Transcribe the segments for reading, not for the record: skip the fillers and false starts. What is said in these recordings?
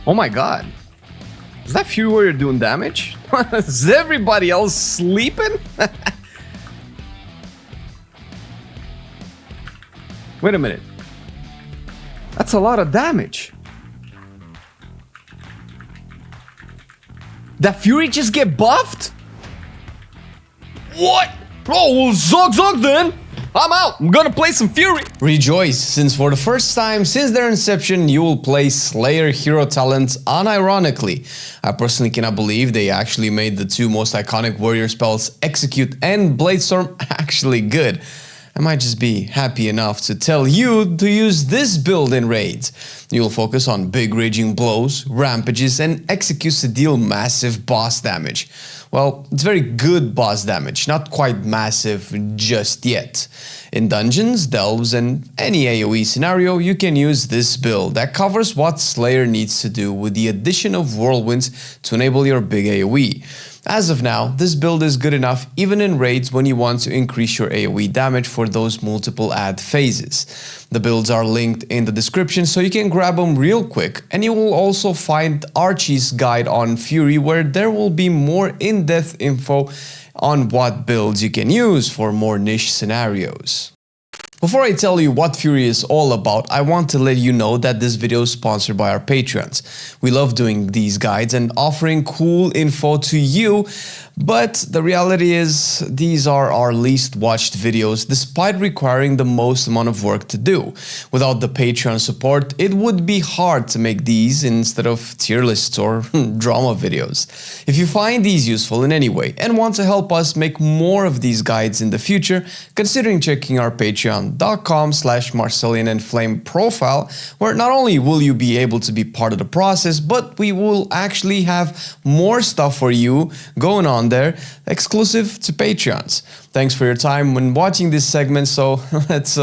Oh my god. Is that Fury Warrior doing damage? Is everybody else sleeping? Wait a minute. That's a lot of damage. That Fury just get buffed? What? Oh, well, ZUG ZUG then. I'm out. I'm gonna play some Fury. Rejoice, since for the first time since their inception, you will play Slayer hero talents unironically. I personally cannot believe they actually made the two most iconic warrior spells, Execute and Bladestorm, actually good. I might just be happy enough to tell you to use this build in raids. You'll focus on big raging blows, rampages, and executes to deal massive boss damage. Well, it's very good boss damage, not quite massive just yet. In dungeons, delves, and any AoE scenario, you can use this build that covers what Slayer needs to do with the addition of whirlwinds to enable your big AoE. As of now, this build is good enough even in raids when you want to increase your AoE damage for those multiple add phases. The builds are linked in the description so you can grab them real quick, and you will also find Archie's guide on Fury where there will be more in-depth info on what builds you can use for more niche scenarios. Before I tell you what Fury is all about, I want to let you know that this video is sponsored by our Patreons. We love doing these guides and offering cool info to you, but the reality is these are our least watched videos despite requiring the most amount of work to do. Without the Patreon support, it would be hard to make these instead of tier lists or drama videos. If you find these useful in any way and want to help us make more of these guides in the future, considering checking our patreon.com/Marcelian&Flame profile, where not only will you be able to be part of the process, but we will actually have more stuff for you going on there, exclusive to Patreons. Thanks for your time when watching this segment, so let's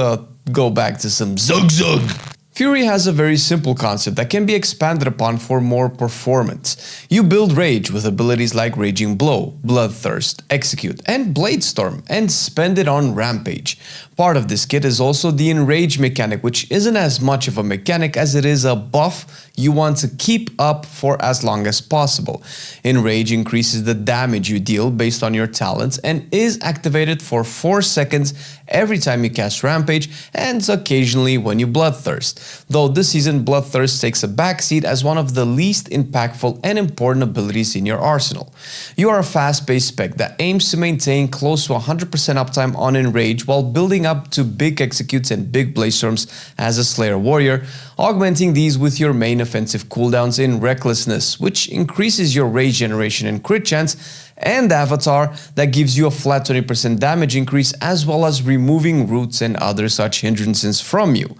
go back to some ZUG ZUG. Fury has a very simple concept that can be expanded upon for more performance. You build Rage with abilities like Raging Blow, Bloodthirst, Execute, and Bladestorm, and spend it on Rampage. Part of this kit is also the Enrage mechanic, which isn't as much of a mechanic as it is a buff you want to keep up for as long as possible. Enrage increases the damage you deal based on your talents and is activated for 4 seconds every time you cast Rampage and occasionally when you Bloodthirst. Though this season Bloodthirst takes a backseat as one of the least impactful and important abilities in your arsenal. You are a fast-paced spec that aims to maintain close to 100% uptime on Enrage while building up to big executes and big Bladestorms as a Slayer warrior, augmenting these with your main offensive cooldowns in Recklessness, which increases your rage generation and crit chance, and Avatar that gives you a flat 20% damage increase as well as removing roots and other such hindrances from you.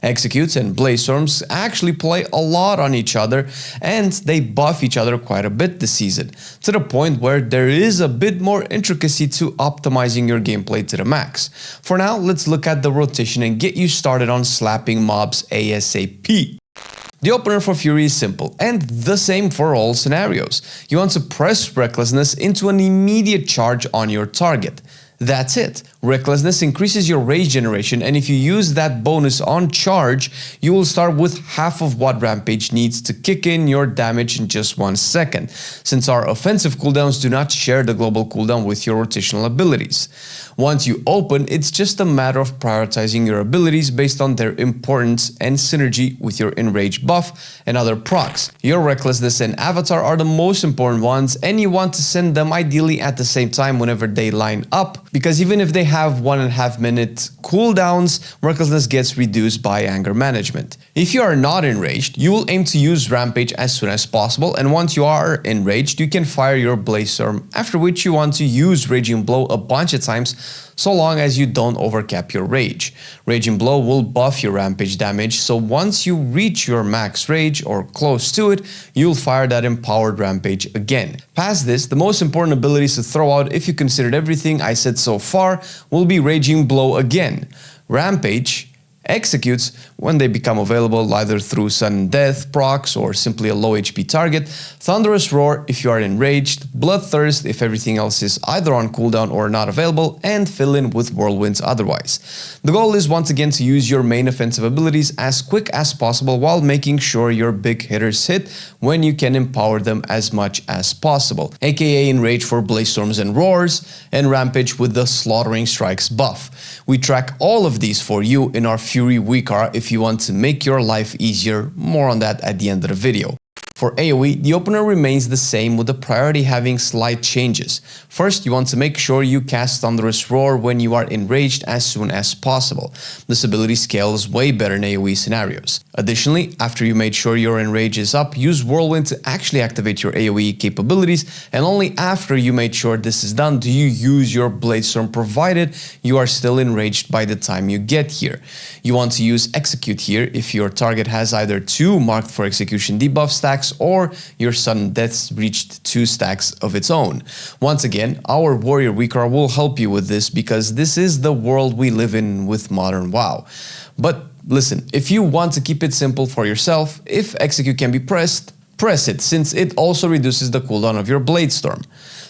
Executes and Bladestorms actually play a lot on each other, and they buff each other quite a bit this season, to the point where there is a bit more intricacy to optimizing your gameplay to the max. For now, let's look at the rotation and get you started on slapping mobs ASAP. The opener for Fury is simple, and the same for all scenarios. You want to press Recklessness into an immediate charge on your target. That's it. Recklessness increases your rage generation, and if you use that bonus on charge, you will start with half of what Rampage needs to kick in your damage in just 1 second, since our offensive cooldowns do not share the global cooldown with your rotational abilities. Once you open, it's just a matter of prioritizing your abilities based on their importance and synergy with your Enrage buff and other procs. Your Recklessness and Avatar are the most important ones, and you want to send them ideally at the same time whenever they line up, because even if they have 1.5 minute cooldowns, Recklessness gets reduced by anger management. If you are not enraged, you will aim to use Rampage as soon as possible, and once you are enraged, you can fire your Bladestorm, after which you want to use Raging Blow a bunch of times so long as you don't overcap your rage. Raging Blow will buff your Rampage damage, so once you reach your max rage or close to it, you'll fire that empowered Rampage again. Past this, the most important abilities to throw out if you considered everything I said so far will be Raging Blow again, Rampage, Executes, when they become available either through sudden death, procs, or simply a low HP target. Thunderous Roar if you are enraged, Bloodthirst if everything else is either on cooldown or not available, and fill in with Whirlwinds otherwise. The goal is once again to use your main offensive abilities as quick as possible while making sure your big hitters hit when you can empower them as much as possible, aka Enrage for Bladestorms and Roars, and Rampage with the Slaughtering Strikes buff. We track all of these for you in our Fury Weekar if you want to make your life easier, more on that at the end of the video. For AoE, the opener remains the same with the priority having slight changes. First, you want to make sure you cast Thunderous Roar when you are enraged as soon as possible. This ability scales way better in AoE scenarios. Additionally, after you made sure your enrage is up, use Whirlwind to actually activate your AoE capabilities, and only after you made sure this is done do you use your Bladestorm, provided you are still enraged by the time you get here. You want to use Execute here if your target has either 2 marked for execution debuff stacks or your sudden deaths reached 2 stacks of its own. Once again, our Warrior Weekar will help you with this because this is the world we live in with modern WoW. But listen, if you want to keep it simple for yourself, if Execute can be pressed, press it, since it also reduces the cooldown of your Bladestorm.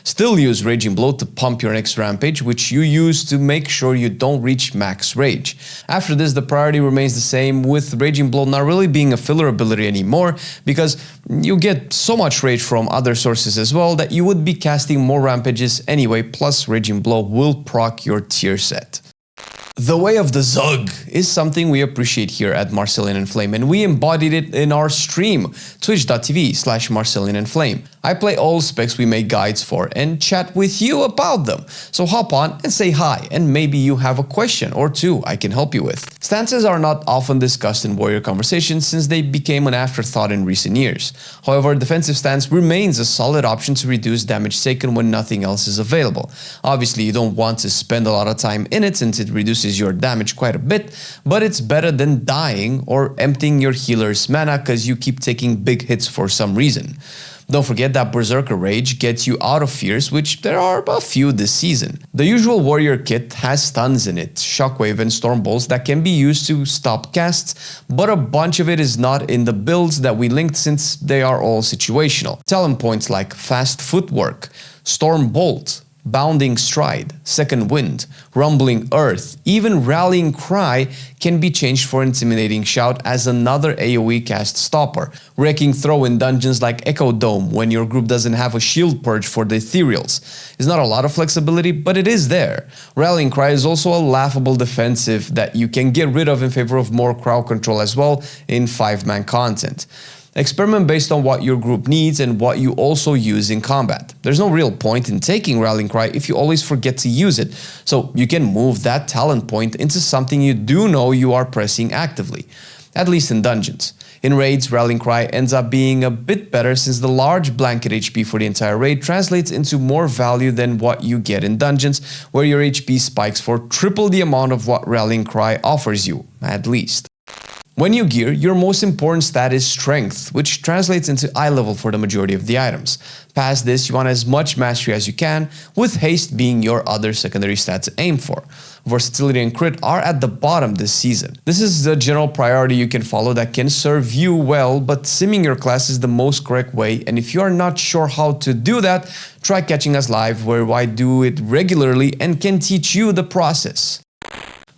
Still use Raging Blow to pump your next Rampage, which you use to make sure you don't reach max rage. After this, the priority remains the same, with Raging Blow not really being a filler ability anymore, because you get so much rage from other sources as well that you would be casting more Rampages anyway, plus Raging Blow will proc your tier set. The way of the Zug is something we appreciate here at Marcelian&Flame, and we embodied it in our stream, twitch.tv/Marcelian&Flame. I play all specs we make guides for and chat with you about them. So hop on and say hi, and maybe you have a question or two I can help you with. Stances are not often discussed in warrior conversations since they became an afterthought in recent years. However, defensive stance remains a solid option to reduce damage taken when nothing else is available. Obviously, you don't want to spend a lot of time in it since it reduces your damage quite a bit, but it's better than dying or emptying your healer's mana because you keep taking big hits for some reason. Don't forget that Berserker Rage gets you out of fears, which there are a few this season. The usual warrior kit has stuns in it, Shockwave and Storm Bolts that can be used to stop casts, but a bunch of it is not in the builds that we linked since they are all situational. Talent points like Fast Footwork, Storm Bolt, Bounding Stride, Second Wind, Rumbling Earth, even Rallying Cry can be changed for Intimidating Shout as another AoE cast stopper. Wrecking Throw in dungeons like Echo Dome when your group doesn't have a shield purge for the ethereals. It's not a lot of flexibility, but it is there. Rallying Cry is also a laughable defensive that you can get rid of in favor of more crowd control as well in 5-man content. Experiment based on what your group needs and what you also use in combat. There's no real point in taking Rallying Cry if you always forget to use it, so you can move that talent point into something you do know you are pressing actively, at least in dungeons. In raids, Rallying Cry ends up being a bit better since the large blanket HP for the entire raid translates into more value than what you get in dungeons, where your HP spikes for triple the amount of what Rallying Cry offers you, at least. When you gear, your most important stat is Strength, which translates into eye level for the majority of the items. Past this, you want as much mastery as you can, with Haste being your other secondary stat to aim for. Versatility and Crit are at the bottom this season. This is the general priority you can follow that can serve you well, but simming your class is the most correct way, and if you are not sure how to do that, try catching us live where I do it regularly and can teach you the process.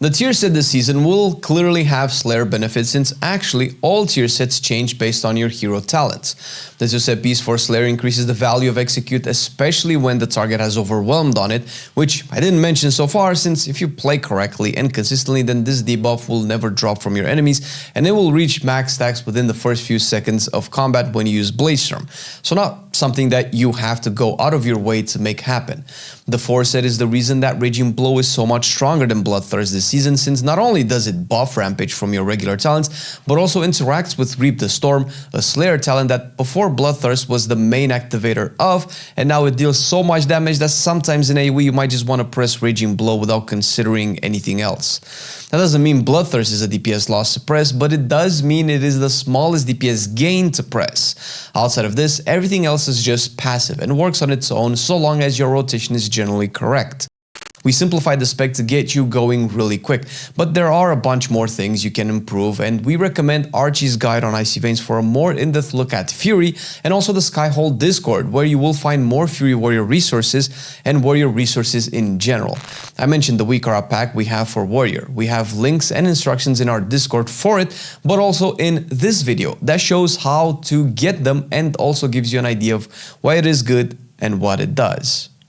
The tier set this season will clearly have Slayer benefits since actually all tier sets change based on your hero talents. The 2 set piece for Slayer increases the value of Execute, especially when the target has Overwhelmed on it, which I didn't mention so far since if you play correctly and consistently, then this debuff will never drop from your enemies and it will reach max stacks within the first few seconds of combat when you use Bladestorm. So not something that you have to go out of your way to make happen. The 4 set is the reason that Raging Blow is so much stronger than Bloodthirst this season, since not only does it buff Rampage from your regular talents, but also interacts with Reap the Storm, a Slayer talent that before Bloodthirst was the main activator of, and now it deals so much damage that sometimes in AoE you might just want to press Raging Blow without considering anything else. That doesn't mean Bloodthirst is a DPS loss to press, but it does mean it is the smallest DPS gain to press. Outside of this, everything else is just passive and works on its own so long as your rotation is generally correct. We simplified the spec to get you going really quick, but there are a bunch more things you can improve, and we recommend Archie's guide on Icy Veins for a more in-depth look at Fury, and also the Skyhold Discord, where you will find more Fury Warrior resources and Warrior resources in general. I mentioned the Weekara pack we have for Warrior. We have links and instructions in our Discord for it, but also in this video that shows how to get them and also gives you an idea of why it is good and what it does.